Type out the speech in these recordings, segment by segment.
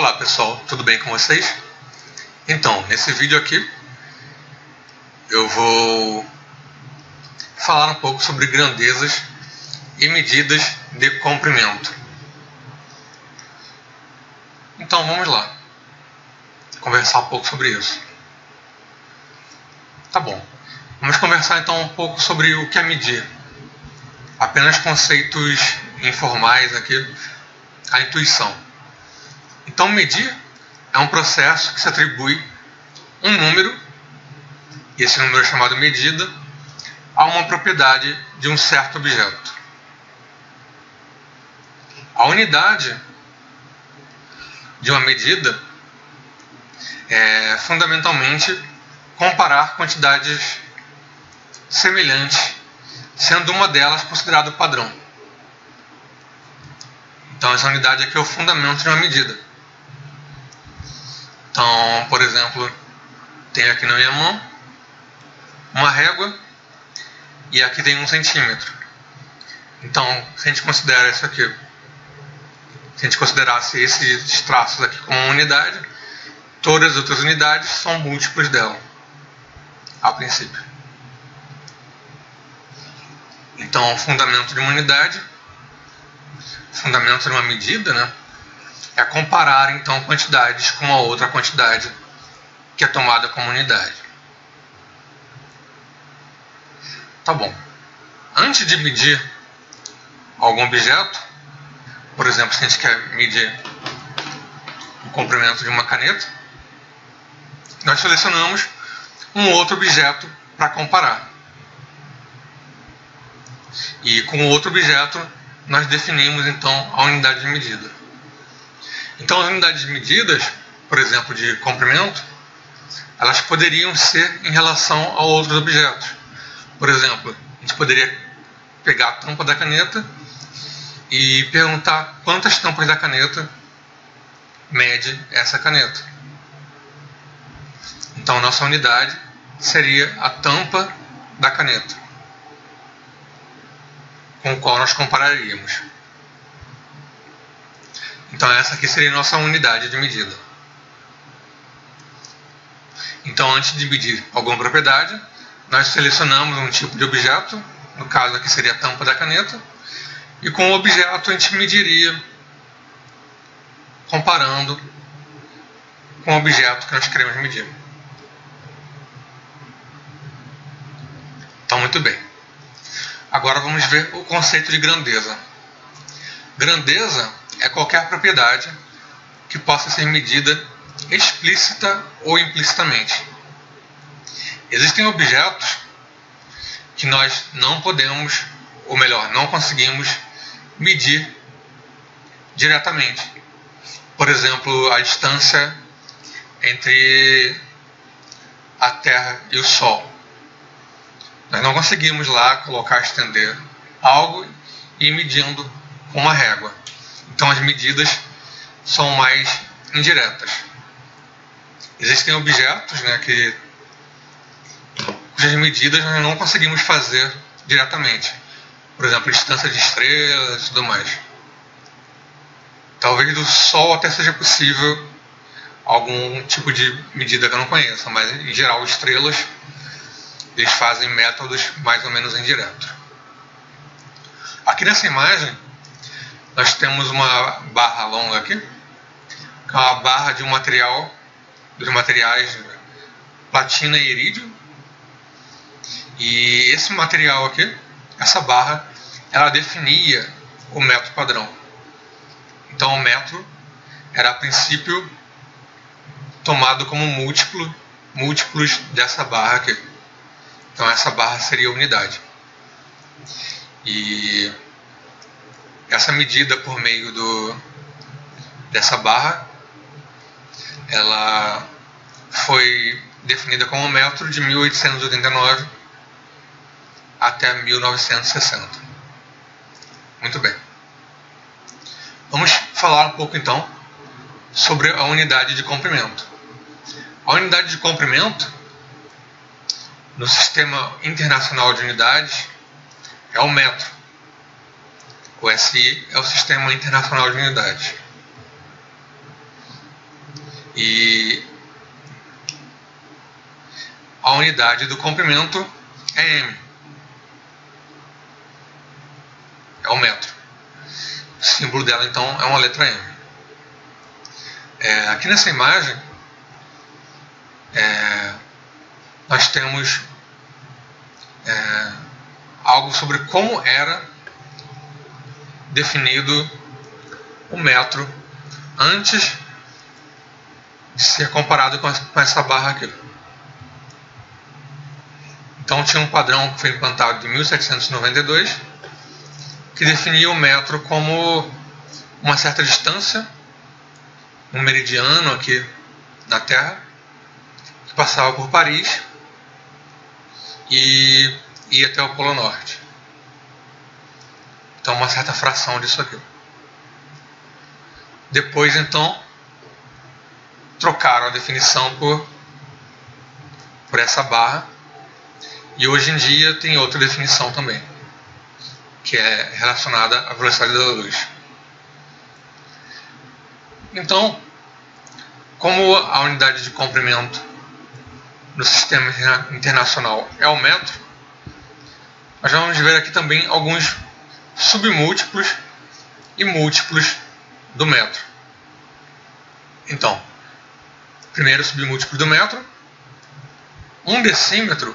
Olá pessoal, tudo bem com vocês? Então, nesse vídeo aqui eu vou falar um pouco sobre grandezas e medidas de comprimento. Então vamos lá, conversar um pouco sobre isso. Tá bom, vamos conversar então um pouco sobre o que é medir. Apenas conceitos informais aqui, a intuição. Então medir é um processo que se atribui um número, e esse número é chamado medida, a uma propriedade de um certo objeto. A unidade de uma medida é fundamentalmente comparar quantidades semelhantes, sendo uma delas considerada o padrão. Então essa unidade aqui é o fundamento de uma medida. Então, por exemplo, tenho aqui na minha mão uma régua e aqui tem 1 centímetro. Então, se a gente considera isso aqui, se a gente considerasse esses traços aqui como uma unidade, todas as outras unidades são múltiplos dela, a princípio. Então, o fundamento de uma unidade, o fundamento de uma medida, né, é comparar então quantidades com a outra quantidade que é tomada como unidade. Tá bom. Antes de medir algum objeto, por exemplo, se a gente quer medir o comprimento de uma caneta, nós selecionamos um outro objeto para comparar. E com o outro objeto nós definimos então a unidade de medida. Então as unidades medidas, por exemplo, de comprimento, elas poderiam ser em relação a outros objetos. Por exemplo, a gente poderia pegar a tampa da caneta e perguntar quantas tampas da caneta mede essa caneta. Então a nossa unidade seria a tampa da caneta, com o qual nós compararíamos. Então essa aqui seria a nossa unidade de medida. Então antes de medir alguma propriedade, nós selecionamos um tipo de objeto, no caso aqui seria a tampa da caneta, e com o objeto a gente mediria comparando com o objeto que nós queremos medir. Então muito bem. Agora vamos ver o conceito de grandeza. Grandeza é qualquer propriedade que possa ser medida explícita ou implicitamente. Existem objetos que nós não podemos, ou melhor, não conseguimos medir diretamente. Por exemplo, a distância entre a Terra e o Sol. Nós não conseguimos lá colocar, estender algo e ir medindo com uma régua. Então as medidas são mais indiretas. Existem objetos, né, cujas medidas nós não conseguimos fazer diretamente. Por exemplo, a distância de estrelas e tudo mais. Talvez do Sol até seja possível algum tipo de medida que eu não conheça, mas em geral estrelas eles fazem métodos mais ou menos indiretos. Aqui nessa imagem nós temos uma barra longa aqui, que é uma barra de um material, dos materiais platina e irídio. E esse material aqui, essa barra, ela definia o metro padrão. Então o metro era a princípio tomado como múltiplos dessa barra aqui. Então essa barra seria a unidade. E essa medida por meio dessa barra, ela foi definida como metro de 1889 até 1960. Muito bem. Vamos falar um pouco então sobre a unidade de comprimento. A unidade de comprimento no Sistema Internacional de Unidades é o metro. O SI é o Sistema Internacional de Unidades. E a unidade do comprimento é m. É o metro. O símbolo dela, então, é uma letra M. Aqui nessa imagem, nós temos algo sobre como era definido o metro antes de ser comparado com essa barra aqui. Então tinha um padrão que foi implantado em 1792 que definia o metro como uma certa distância, um meridiano aqui na Terra, que passava por Paris e ia até o Polo Norte. Então uma certa fração disso aqui. Depois então trocaram a definição por essa barra, e hoje em dia tem outra definição também, que é relacionada à velocidade da luz. Então, como a unidade de comprimento no sistema internacional é o metro, nós vamos ver aqui também alguns submúltiplos e múltiplos do metro. Então, primeiro submúltiplo do metro, 1 decímetro,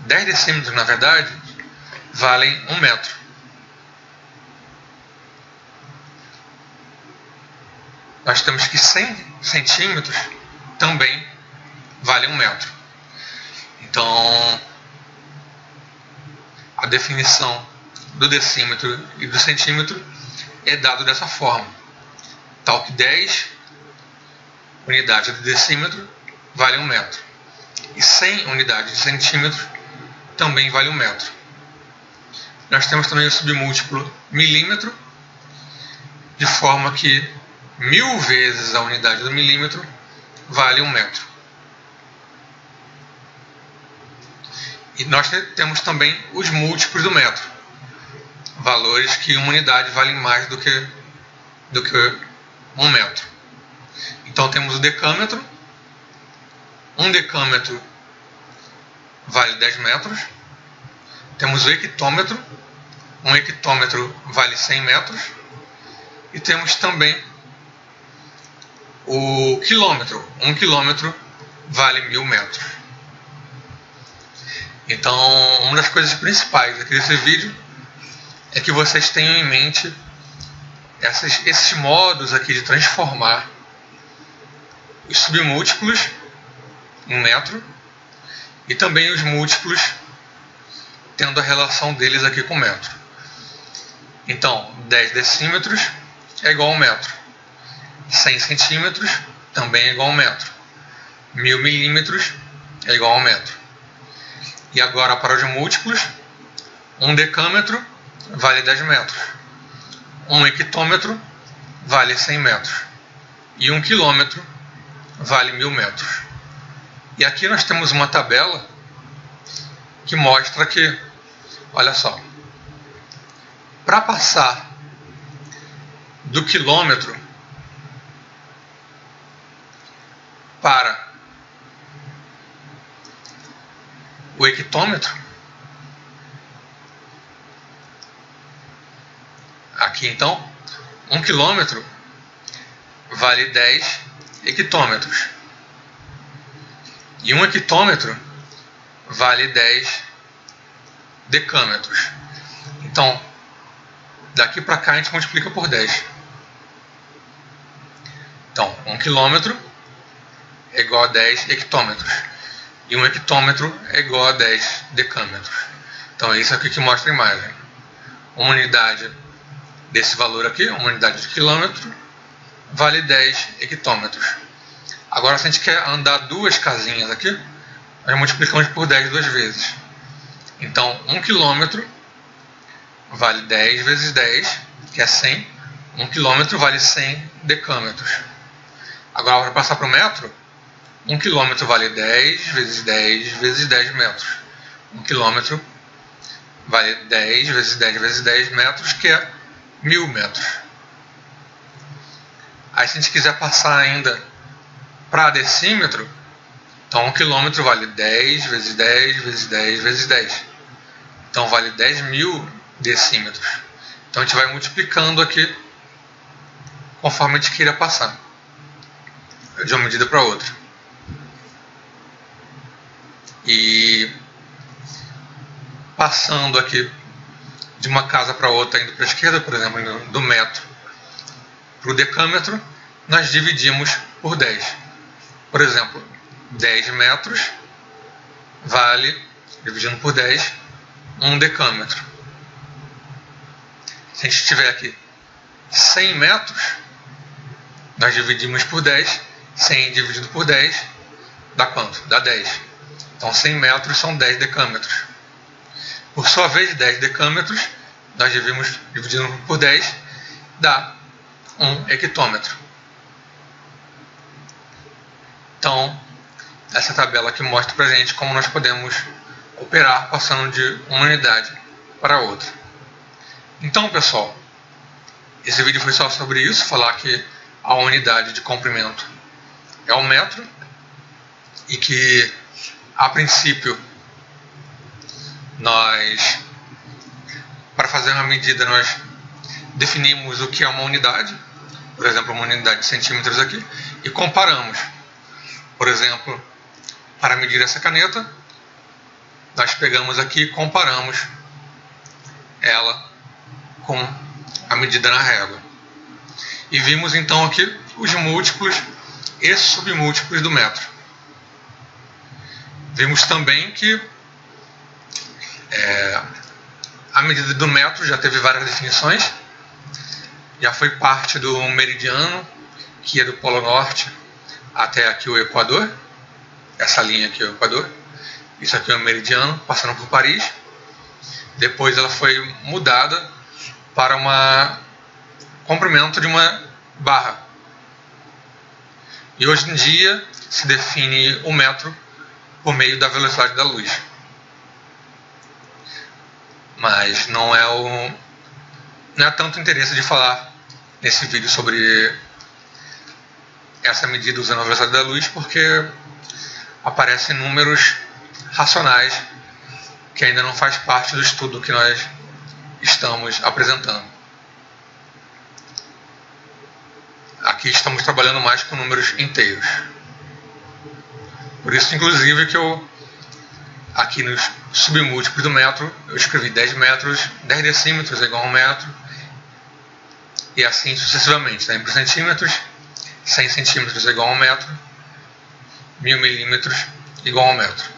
10 decímetros na verdade, valem 1 metro. Nós temos que 100 centímetros também vale 1 metro. Então, a definição do decímetro e do centímetro é dado dessa forma, tal que 10 unidades de decímetro vale 1 metro, e 100 unidades de centímetro também vale 1 metro. Nós temos também o submúltiplo milímetro, de forma que 1000 vezes a unidade do milímetro vale 1 metro. E nós temos também os múltiplos do metro, valores que uma unidade vale mais do que 1 metro. Então temos o decâmetro. 1 decâmetro vale 10 metros. Temos o hectômetro. 1 hectômetro vale 100 metros. E temos também o quilômetro. 1 quilômetro vale 1000 metros. Então, uma das coisas principais aqui desse vídeo é que vocês tenham em mente esses modos aqui de transformar os submúltiplos em metro e também os múltiplos tendo a relação deles aqui com metro. Então, 10 decímetros é igual a 1 metro. 100 centímetros também é igual a 1 metro. 1000 milímetros é igual a 1 metro. E agora para os múltiplos, 1 decâmetro vale 10 metros. 1 hectômetro vale 100 metros. E 1 quilômetro vale 1000 metros. E aqui nós temos uma tabela que mostra que, olha só, para passar do quilômetro para o hectômetro, aqui então, 1 quilômetro vale 10 hectômetros. E 1 hectômetro vale 10 decâmetros. Então, daqui para cá a gente multiplica por 10. Então, 1 quilômetro é igual a 10 hectômetros. E 1 hectômetro é igual a 10 decâmetros. Então é isso aqui que mostra a imagem. Uma unidade desse valor aqui, uma unidade de quilômetro, vale 10 hectômetros. Agora, se a gente quer andar 2 casinhas aqui, nós multiplicamos por 10 duas vezes. Então 1 quilômetro vale 10 vezes 10, que é 100. 1 quilômetro vale 100 decâmetros. Agora, para passar para o metro, 1 quilômetro vale 10 vezes 10 vezes 10 metros. 1 quilômetro vale 10 vezes 10 vezes 10 metros, que é 1000 metros. Aí se a gente quiser passar ainda para decímetro, então 1 quilômetro vale 10 vezes 10 vezes 10 vezes 10. Então vale 10.000 decímetros. Então a gente vai multiplicando aqui conforme a gente queira passar de uma medida para outra. E passando aqui de uma casa para outra, indo para a esquerda, por exemplo, indo do metro para o decâmetro, nós dividimos por 10. Por exemplo, 10 metros vale, dividindo por 10, 1 decâmetro. Se a gente tiver aqui 100 metros, nós dividimos por 10, 100 dividido por 10, dá quanto? Dá 10. Então 100 metros são 10 decâmetros. Por sua vez, 10 decâmetros, nós dividimos por 10, dá 1 hectômetro. Então, essa tabela aqui mostra pra gente como nós podemos operar passando de uma unidade para outra. Então, pessoal, esse vídeo foi só sobre isso, falar que a unidade de comprimento é o metro e que, a princípio, para fazer uma medida, nós definimos o que é uma unidade, por exemplo, uma unidade de centímetros aqui, e comparamos. Por exemplo, para medir essa caneta, nós pegamos aqui e comparamos ela com a medida na régua. E vimos então aqui os múltiplos e submúltiplos do metro. Vimos também que a medida do metro já teve várias definições, já foi parte do meridiano, que é do Polo Norte até aqui o Equador. Essa linha aqui é o Equador. Isso aqui é o meridiano, passando por Paris. Depois ela foi mudada para comprimento de uma barra. E hoje em dia se define o metro por meio da velocidade da luz. Mas não é tanto interesse de falar nesse vídeo sobre essa medida usando a velocidade da luz, porque aparecem números racionais que ainda não faz parte do estudo que nós estamos apresentando. Aqui estamos trabalhando mais com números inteiros. Por isso, inclusive, que aqui nos submúltiplos do metro, eu escrevi 10 metros, 10 decímetros é igual a 1 metro, e assim sucessivamente. Daí por centímetros, 100 centímetros é igual a 1 metro, 1000 milímetros igual a 1 metro.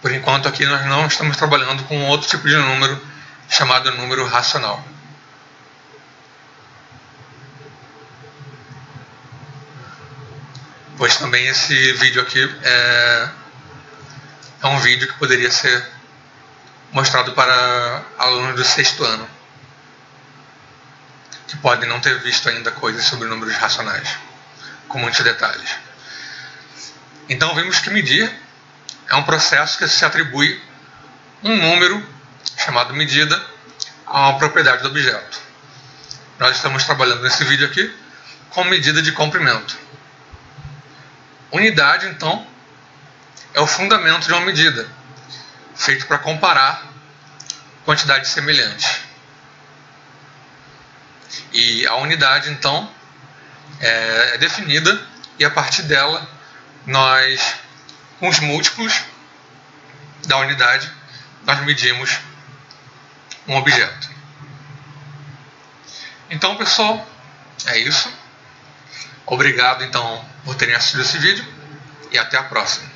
Por enquanto aqui nós não estamos trabalhando com outro tipo de número, chamado número racional. Pois também esse vídeo aqui é um vídeo que poderia ser mostrado para alunos do 6º ano, que podem não ter visto ainda coisas sobre números racionais, com muitos detalhes. Então vimos que medir é um processo que se atribui um número, chamado medida, a uma propriedade do objeto. Nós estamos trabalhando nesse vídeo aqui com medida de comprimento. Unidade, então, é o fundamento de uma medida, feito para comparar quantidades semelhantes. E a unidade, então, é definida, e a partir dela, nós, com os múltiplos da unidade, nós medimos um objeto. Então, pessoal, é isso. Obrigado, então, por terem assistido esse vídeo, e até a próxima.